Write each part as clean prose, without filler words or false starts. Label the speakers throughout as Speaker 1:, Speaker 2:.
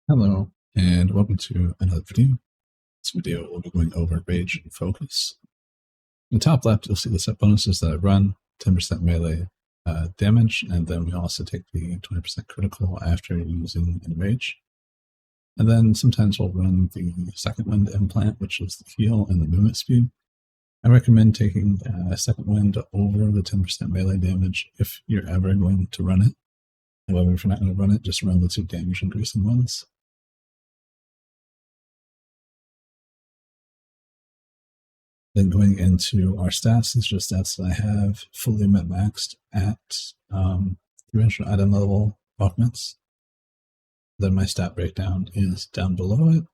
Speaker 1: Hello, and welcome to another video. This video we'll be going over Rage and Focus. In the top left, you'll see the set bonuses that I run, 10% melee damage, and then we also take the 20% critical after using Enrage. And then sometimes we'll run the second wind implant, which is the heal and the movement speed. I recommend taking second wind over the 10% melee damage if you're ever going to run it. However, if you're not going to run it, just run the 2 damage increasing ones. Then going into our stats, these are the stats that I have fully min-maxed at 300 item level augments. Then my stat breakdown is down below it.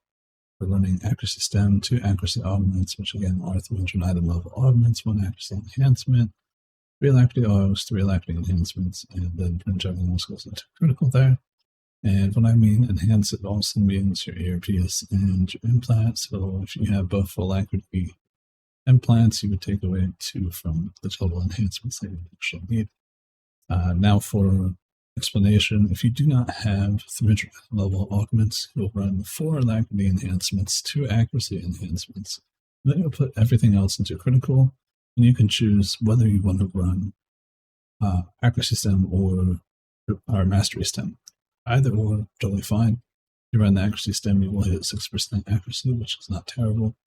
Speaker 1: We're running accuracy stem, 2 accuracy augments, which again are 300 item level augments, 1 accuracy enhancement, 3 alacrity augs, 3 alacrity enhancements, and then everything else goes into critical there. And when I mean enhance, it also means your earpiece and your implant. So if you have both full alacrity implants, you would take away 2 from the total enhancements that you would actually need. Now for explanation, if you do not have 300 level augments, you'll run 4 alacrity enhancements, 2 accuracy enhancements. Then you'll put everything else into critical, and you can choose whether you want to run accuracy stem or mastery stem. Either or, totally fine. If you run the accuracy stem, you will hit 6% accuracy, which is not terrible.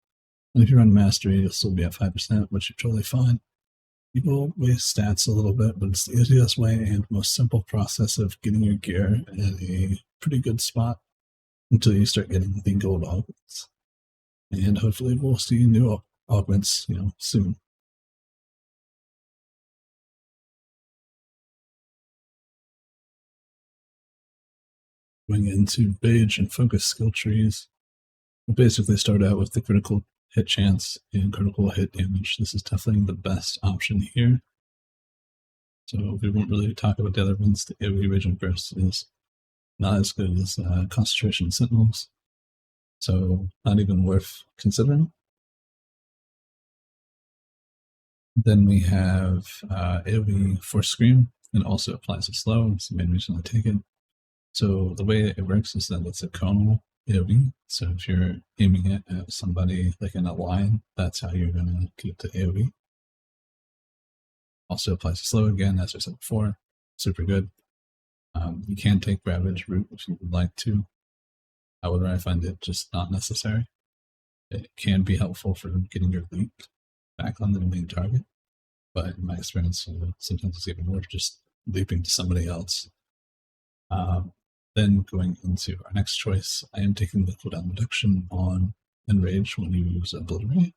Speaker 1: And if you run mastery, you'll still be at 5%, which is totally fine. You will waste stats a little bit, but it's the easiest way and most simple process of getting your gear in a pretty good spot until you start getting the gold augments. And hopefully we'll see new augments, soon. Going into Rage and Focus skill trees, we'll basically start out with the critical hit chance and critical hit damage. This is definitely the best option here. So we won't really talk about the other ones. The AoE Rage and Burst is not as good as Concentration Sentinels, so not even worth considering. Then we have AoE Force Scream, and also applies to slow. It's the main reason I take it. So the way it works is that it's a conal AoE. So if you're aiming it at somebody like in a line, that's how you're going to keep the AoE. Also applies to slow again, as I said before. Super good. You can take Ravage Root if you would like to. However, I find it just not necessary. It can be helpful for getting your leap back on the main target, but in my experience, sometimes it's even worth just leaping to somebody else. Then going into our next choice, I am taking the cooldown reduction on Enrage when you use Obliterate.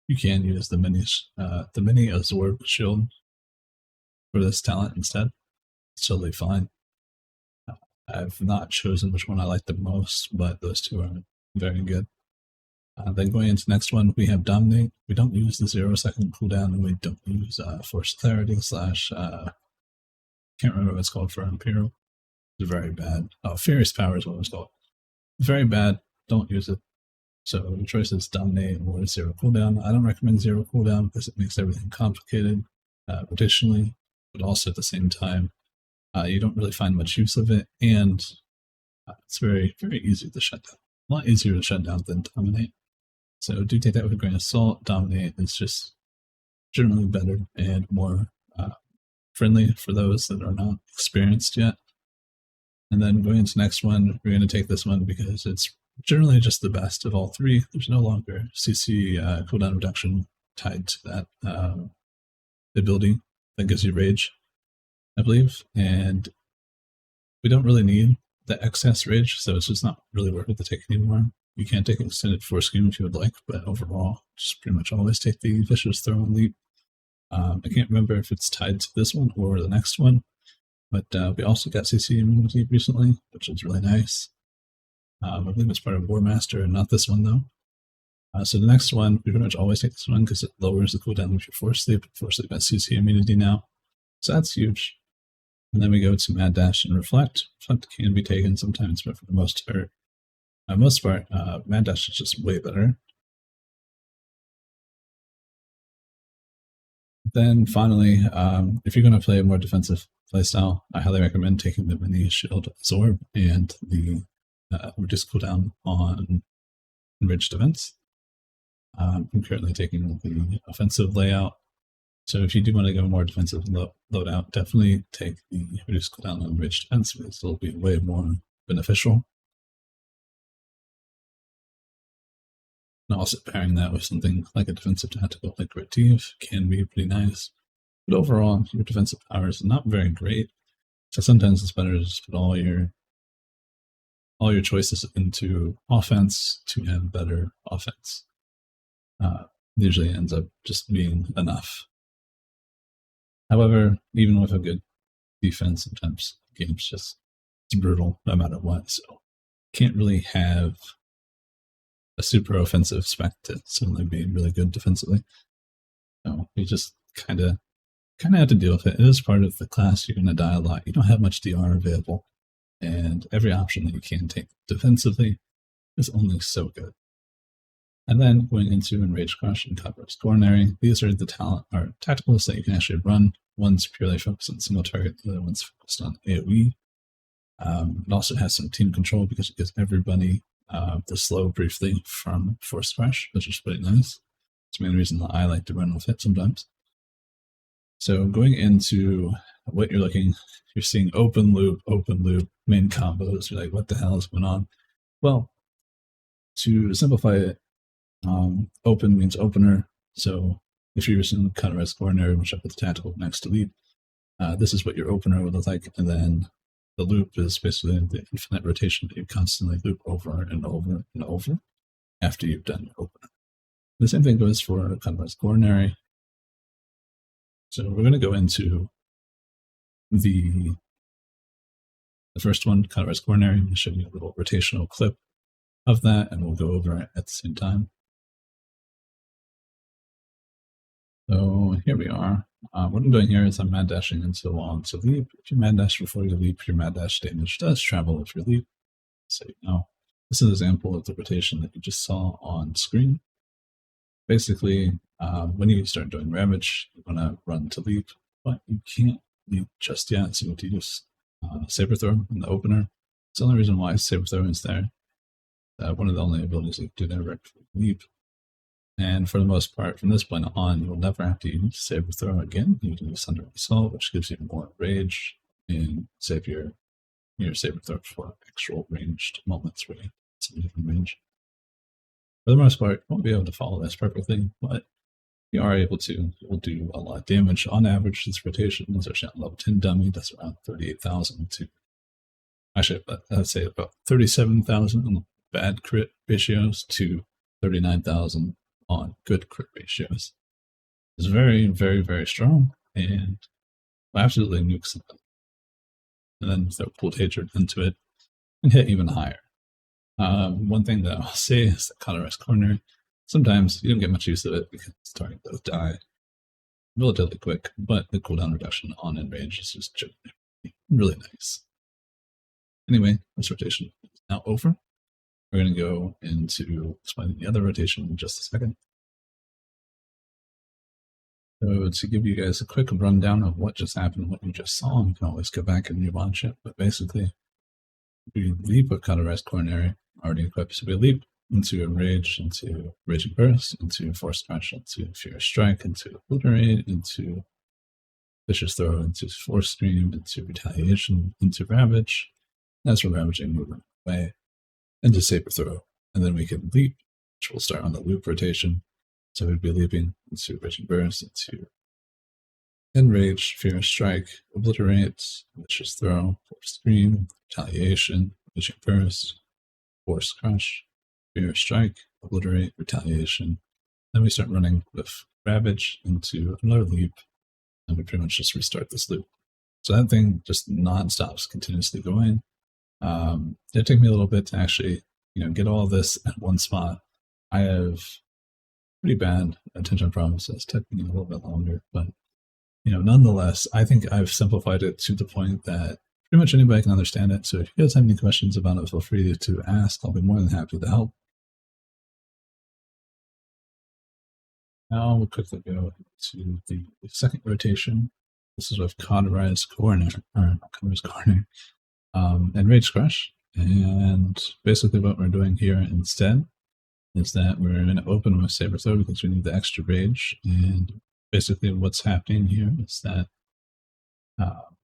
Speaker 1: You can use the mini Absorb shield for this talent instead. It's totally fine. I've not chosen which one I like the most, but those 2 are very good. Then going into the next one, we have Dominate. We don't use the 0-second cooldown, and we don't use Forced Clarity / can't remember what it's called for Pyro. It's very bad. Oh, Furious Power is what it's called. Very bad. Don't use it. So your choice is Dominate or 0 cooldown. I don't recommend 0 cooldown because it makes everything complicated additionally, but also at the same time, you don't really find much use of it, and it's very, very easy to shut down. A lot easier to shut down than Dominate. So do take that with a grain of salt. Dominate is just generally better and more friendly for those that are not experienced yet. And then going into the next one, we're going to take this one because it's generally just the best of all 3. There's no longer CC cooldown reduction tied to that ability that gives you Rage, I believe. And we don't really need the excess Rage, so it's just not really worth it to take anymore. You can take Extended Force Scream if you would like, but overall, just pretty much always take the Vicious Throw and Leap. I can't remember if it's tied to this one or the next one. But we also got CC immunity recently, which is really nice. I believe it's part of War Master, and not this one though. So the next one, we pretty much always take this one because it lowers the cooldown of your Force Sleep. Force Sleep has CC immunity now, so that's huge. And then we go to Mad Dash and Reflect. Reflect can be taken sometimes, but for the most part, Mad Dash is just way better. Then finally, if you're going to play a more defensive playstyle, I highly recommend taking the mini shield absorb and the reduce cooldown on enraged events. I'm currently taking the offensive layout. So if you do want to go more defensive loadout, definitely take the reduce cooldown on enraged events because it'll be way more beneficial. And also pairing that with something like a defensive tactical like Retive can be pretty nice. But overall, your defensive power is not very great. So sometimes it's better to just put all your choices into offense to have better offense. Usually ends up just being enough. However, even with a good defense, sometimes games it's brutal no matter what. So can't really have a super offensive spec to suddenly be really good defensively. So you just kind of have to deal with it. It is part of the class. You're going to die a lot. You don't have much DR available, and every option that you can take defensively is only so good. And then going into Enrage Crush and Carnage Marauder, these are the tacticals that you can actually run. One's purely focused on single target, the other one's focused on AoE. It also has some team control because it gives everybody the slow briefly from Force Crush, which is pretty nice. It's the main reason that I like to run with it sometimes. So going into what you're seeing open loop, main combos. You're like, what the hell is going on? Well, to simplify it, open means opener. So if you're using Carnage Marauder, which I put the tactical next to lead, this is what your opener would look like. And then the loop is basically the infinite rotation that you constantly loop over and over and over after you've done your opener. The same thing goes for Carnage Marauder. So we're going to go into the first one, Carnage Marauder. I'm going to show you a little rotational clip of that, and we'll go over it at the same time. So here we are. What I'm doing here is I'm mad dashing into wall to leap. If you mad dash before you leap, your mad dash damage does travel with your leap. So you know, this is an example of the rotation that you just saw on screen. Basically, when you start doing Ravage, you want to run to leap, but you can't leap just yet, so you have to use Saber Throw in the opener. It's the only reason why Saber Throw is there. One of the only abilities you can do there leap. And for the most part, from this point on, you will never have to use Saber Throw again. You can use Thunder Assault, which gives you more rage and save your Saber Throw for actual ranged moments where you have some different range. For the most part, you won't be able to follow this perfectly, but you are able to. It will do a lot of damage. On average, this rotation, especially on level 10 dummy, that's around 38,000 to, actually, I'd say about 37,000 on bad crit ratios to 39,000 on good crit ratios. It's very, very, very strong and absolutely nukes them. And then throw Cold Hatred into it and hit even higher. One thing that I'll say is that Carnage Marauder, sometimes you don't get much use of it because it's starting to die relatively quick, but the cooldown reduction on enrage is just really nice. Anyway, this rotation is now over. We're going to go into explaining the other rotation in just a second. So to give you guys a quick rundown of what just happened, what you just saw, you can always go back and rewatch it, but basically we leap with Carnage Marauder already equipped. So we leap into Enrage, into Raging Burst, into Force Crush, into Furious Strike, into Obliterate, into Vicious Throw, into Force Scream, into Retaliation, into Ravage. That's for ravaging movement away, into Saber Throw. And then we can leap, which will start on the loop rotation. So we'd be leaping into Raging Burst, into Enrage, Furious Strike, Obliterate, Vicious Throw, Force Scream, Retaliation, Raging Burst, Force Crush, Furious Strike, Obliterate, Retaliation. Then we start running with Ravage into another leap, and we pretty much just restart this loop. So that thing just non-stops, continuously going. It took me a little bit to actually, get all of this at one spot. I have pretty bad attention problems, so it's taking me a little bit longer, but nonetheless, I think I've simplified it to the point that pretty much anybody can understand it. So if you guys have any questions about it, feel free to ask. I'll be more than happy to help. Now we'll quickly go to the second rotation. This is with Carnage Marauder, and Rage Crush. And basically what we're doing here instead is that we're going to open with SWTOR because we need the extra rage. And basically what's happening here is that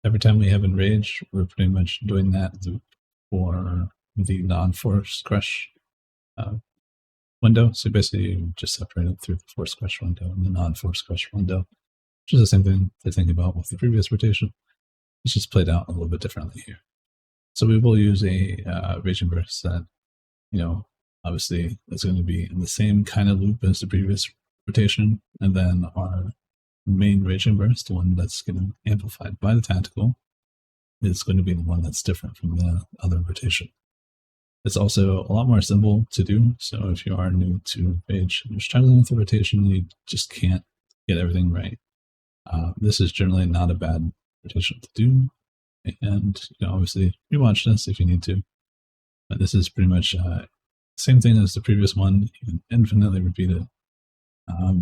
Speaker 1: every time we have enrage, we're pretty much doing that loop for the non-force crush window. So basically you just separate it through the force crush window and the non-force crush window, which is the same thing to think about with the previous rotation. It's just played out a little bit differently here. So we will use a raging burst that, obviously is going to be in the same kind of loop as the previous rotation. And then our main raging burst, the one that's getting amplified by the tactical, is going to be the one that's different from the other rotation. It's also a lot more simple to do. So if you are new to Rage and you're struggling with the rotation, you just can't get everything right. This is generally not a bad rotation to do. And obviously rewatch this if you need to. But this is pretty much same thing as the previous one. You can infinitely repeat it.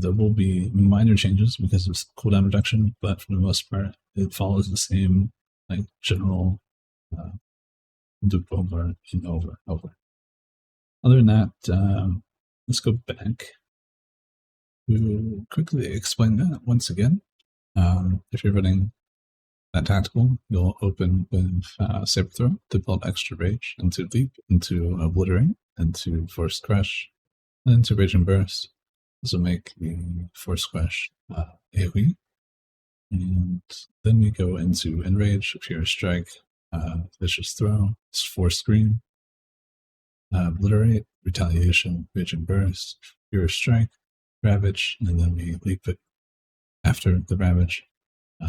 Speaker 1: There will be minor changes because of cooldown reduction, but for the most part, it follows the same general loop over and over and over. Other than that, let's go back to quickly explain that once again. If you're running that tactical, you'll open with SWTOR to build extra rage into leap, into obliterate, into force crush, and into rage and burst. This will make the force crush AoE. And then we go into enrage, pure strike, vicious throw, force scream, obliterate, retaliation, rage and burst, pure strike, ravage, and then we leap it after the ravage.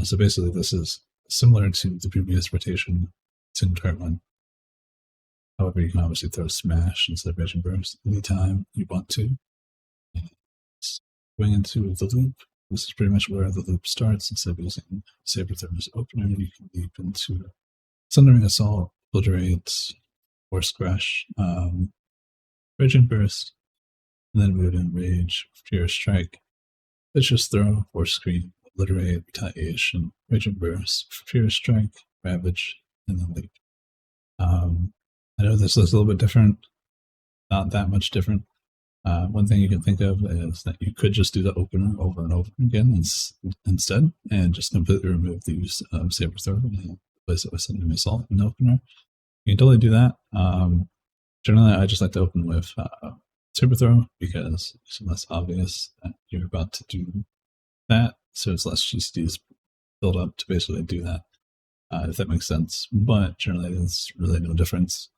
Speaker 1: So basically this is similar to the previous rotation, same one. However, you can obviously throw smash instead of rage and burst anytime you want to. Going into the loop, this is pretty much where the loop starts. Instead of using SWTOR as opener, you can leap into Sundering Assault, obliterate, force crush, rage and burst, and then move in rage, pure strike, vicious throw, force scream, obliterate, retaliation, rage and burst, pure strike, ravage, and then leap. I know this is a little bit different, not that much different. One thing you can think of is that you could just do the opener over and over again instead, and just completely remove the use of SWTOR and replace it with Sundering Assault and opener. You can totally do that. Generally, I just like to open with SWTOR because it's less obvious that you're about to do that, so it's less GCDs build up to basically do that, if that makes sense. But generally, there's really no difference.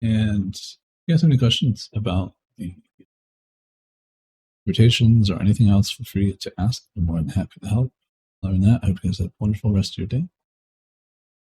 Speaker 1: And if you guys have any questions about the rotations or anything else, feel free to ask. I'm more than happy to help. Other than that, I hope you guys have a wonderful rest of your day.